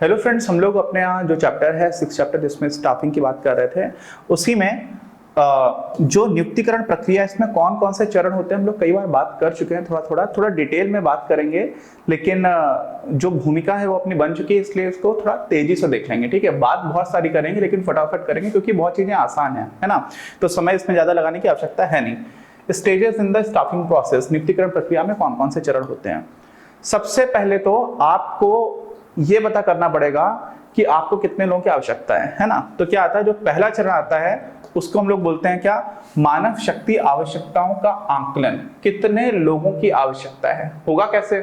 Hello friends, हम लोग अपने यहाँ जो चैप्टर है 6 चैप्टर जिसमें स्टाफिंग की बात कर रहे थे, उसी में जो नियुक्तिकरण प्रक्रिया है इसमें कौन कौन से चरण होते हैं हम लोग कई बार बात कर चुके हैं। थोड़ा डिटेल में बात करेंगे, लेकिन जो भूमिका है वो अपनी बन चुकी है, इसलिए इसको थोड़ा तेजी से देख लेंगे। ठीक है, बात बहुत सारी करेंगे लेकिन फटाफट करेंगे क्योंकि बहुत चीजें आसान है ना, तो समय इसमें ज्यादा लगाने की आवश्यकता है नहीं। Stages in the staffing process, नियुक्तिकरण प्रक्रिया में कौन कौन से चरण होते हैं। सबसे पहले तो आपको ये पता करना पड़ेगा कि आपको कितने लोगों की आवश्यकता है ना। तो क्या आता है, जो पहला चरण आता है उसको हम लोग बोलते हैं क्या, मानव शक्ति आवश्यकताओं का आंकलन। कितने लोगों की आवश्यकता है, होगा कैसे।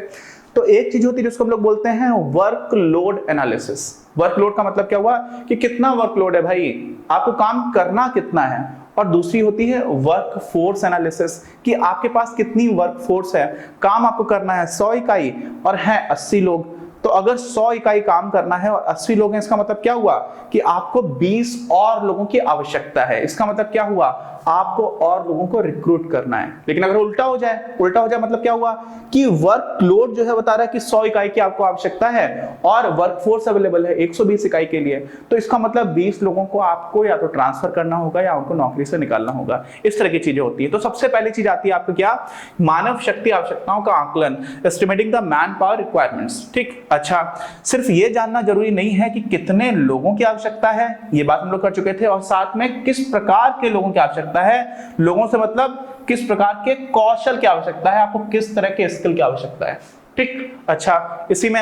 तो एक चीज होती है जिसको हम लोग बोलते हैं वर्कलोड एनालिसिस। वर्कलोड का मतलब क्या हुआ कि कितना वर्कलोड है भाई, आपको काम करना कितना है। और दूसरी होती है वर्क फोर्स एनालिसिस, कि आपके पास कितनी वर्क फोर्स है। काम आपको करना है 100 इकाई और है 80 लोग, तो अगर 100 इकाई काम करना है और 80 लोग हैं, इसका मतलब क्या हुआ कि आपको 20 और लोगों की आवश्यकता है। इसका मतलब क्या हुआ, आपको और लोगों को रिक्रूट करना है। लेकिन अगर उल्टा हो जाए मतलब क्या हुआ कि वर्कलोड जो है बता रहा है कि 100 इकाई की आपको आवश्यकता है और वर्कफोर्स अवेलेबल है 120 इकाई के लिए, तो इसका मतलब 20 लोगों को आपको या तो ट्रांसफर करना होगा या उनको नौकरी से निकालना होगा। इस तरह की चीजें होती है। तो सबसे पहली चीज आती है आपको क्या, मानव शक्ति आवश्यकताओं का आंकलन, estimating the man power requirements. ठीक, अच्छा, सिर्फ ये जानना जरूरी नहीं है कि कितने लोगों की आवश्यकता है, ये बात हम लोग कर चुके थे, और साथ में किस प्रकार के लोगों की आवश्यकता है। लोगों से मतलब किस प्रकार के कौशल की आवश्यकता है, आपको किस तरह के स्किल की आवश्यकता है। ठीक, अच्छा, इसी में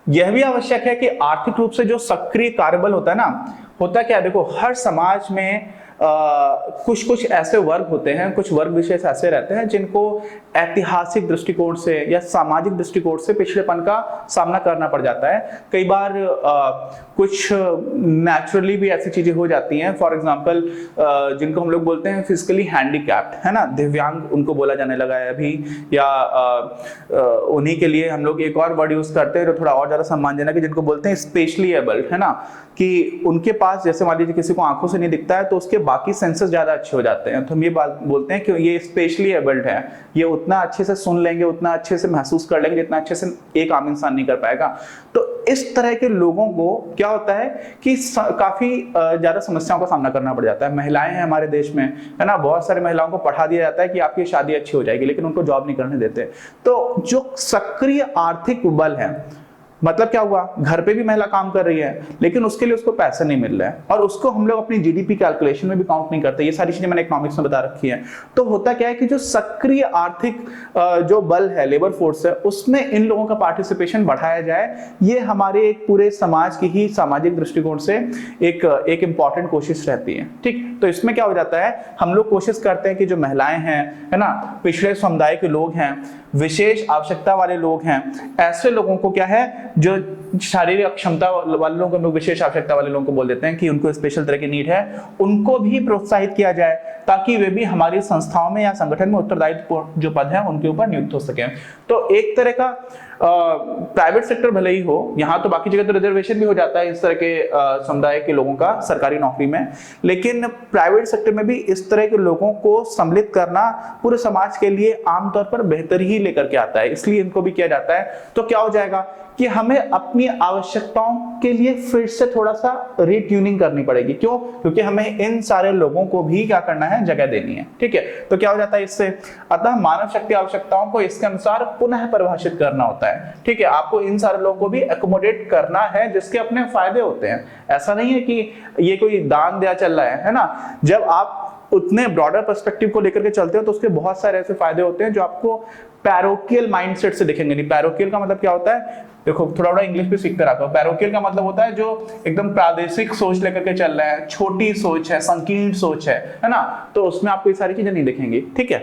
यह भी आवश्यक है कि आर्थिक रूप से जो सक्रिय कार्यबल होता है ना, होता क्या है, देखो हर समाज में कुछ ऐसे वर्ग होते हैं, कुछ वर्ग विशेष ऐसे रहते हैं जिनको ऐतिहासिक दृष्टिकोण से या सामाजिक दृष्टिकोण से पिछड़ेपन का सामना करना पड़ जाता है। कई बार कुछ नेचुरली भी ऐसी चीजें हो जाती हैं। फॉर एग्जांपल जिनको हम लोग बोलते हैं फिजिकली हैंडीकैप्ड, है ना, दिव्यांग उनको बोला जाने लगा है अभी, या उन्हीं के लिए हम लोग एक और वर्ड यूज करते हैं जो थोड़ा और ज्यादा सम्मानजनक है, जिनको बोलते हैं स्पेशली एबल्ड, है ना, कि उनके पास जैसे मान लीजिए किसी को आंखों से नहीं दिखता है तो उसके बाकी सेंसेस ज्यादा अच्छे हो जाते हैं, तो हम ये बात बोलते हैं कि ये स्पेशली एबल्ड है, ये उतना अच्छे से सुन लेंगे, उतना अच्छे से महसूस कर लेंगे जितना अच्छे से एक आम इंसान नहीं कर पाएगा। तो इस तरह के लोगों को क्या होता है कि काफी ज्यादा समस्याओं का सामना करना पड़ जाता है। महिलाएं हैं हमारे देश में, है ना, बहुत सारी महिलाओं को पढ़ा दिया जाता है कि आपकी शादी अच्छी हो जाएगी, लेकिन उनको जॉब नहीं करने देते। तो जो सक्रिय आर्थिक बल है, मतलब क्या हुआ, घर पे भी महिला काम कर रही है लेकिन उसके लिए उसको पैसे नहीं मिल रहे हैं, और उसको हम लोग अपनी जीडीपी कैलकुलेशन में भी काउंट नहीं करते। ये सारी चीजें मैंने इकोनॉमिक्स में बता रखी है। तो होता क्या है कि जो सक्रिय आर्थिक जो बल है, लेबर फोर्स है, उसमें इन लोगों का पार्टिसिपेशन बढ़ाया जाए, ये हमारे एक पूरे समाज की ही सामाजिक दृष्टिकोण से एक इंपॉर्टेंट कोशिश रहती है। ठीक, तो इसमें क्या हो जाता है, हम लोग कोशिश करते हैं कि जो महिलाएं हैं, है ना, पिछड़े समुदाय के लोग हैं, विशेष आवश्यकता वाले लोग हैं, ऐसे लोगों को क्या है, जो शारीरिक क्षमता वाले लोगों को, हम लोग विशेष आवश्यकता वाले लोगों को बोल देते हैं कि उनको स्पेशल तरह की नीड है, उनको भी प्रोत्साहित किया जाए ताकि वे भी हमारी संस्थाओं में या संगठन में उत्तरदायित्व जो पद है उनके ऊपर नियुक्त हो सके। तो एक तरह का प्राइवेट सेक्टर भले ही हो, यहाँ तो बाकी जगह तो रिजर्वेशन भी हो जाता है इस तरह के समुदाय के लोगों का सरकारी नौकरी में, लेकिन प्राइवेट सेक्टर में भी इस तरह के लोगों को सम्मिलित करना पूरे समाज के लिए आमतौर पर बेहतर ही लेकर के आता है, इसलिए इनको भी किया जाता है। तो क्या हो जाएगा कि हमें अपनी आवश्यकताओं के लिए फिर से थोड़ा सा रीट्यूनिंग करनी पड़ेगी। क्यों? क्योंकि हमें इन सारे लोगों को भी क्या करना है, जगह देनी है। ठीक है, तो क्या हो जाता है इससे, अतः मानव शक्ति आवश्यकताओं को इसके अनुसार पुनः परिभाषित करना होता है। ठीक है, आपको इन सारे लोगों को भी एकोमोडेट करना है जिसके अपने फायदे होते हैं। ऐसा नहीं है कि ये कोई दान दिया चल रहा है ना। जब आप उतने ब्रॉडर पर्सपेक्टिव को लेकर के चलते हो तो उसके बहुत सारे ऐसे फायदे होते हैं जो आपको पैरोकियल माइंडसेट से दिखेंगे नहीं। पैरोकियल का मतलब क्या होता है, देखो थोड़ा इंग्लिश भी सीख कर आता हूं। पैरोकियल का मतलब होता है जो एकदम प्रादेशिक सोच लेकर के चल रहा है, छोटी सोच है, संकीर्ण सोच है ना, तो उसमें आपको ये सारी चीजें नहीं दिखेंगी। ठीक है।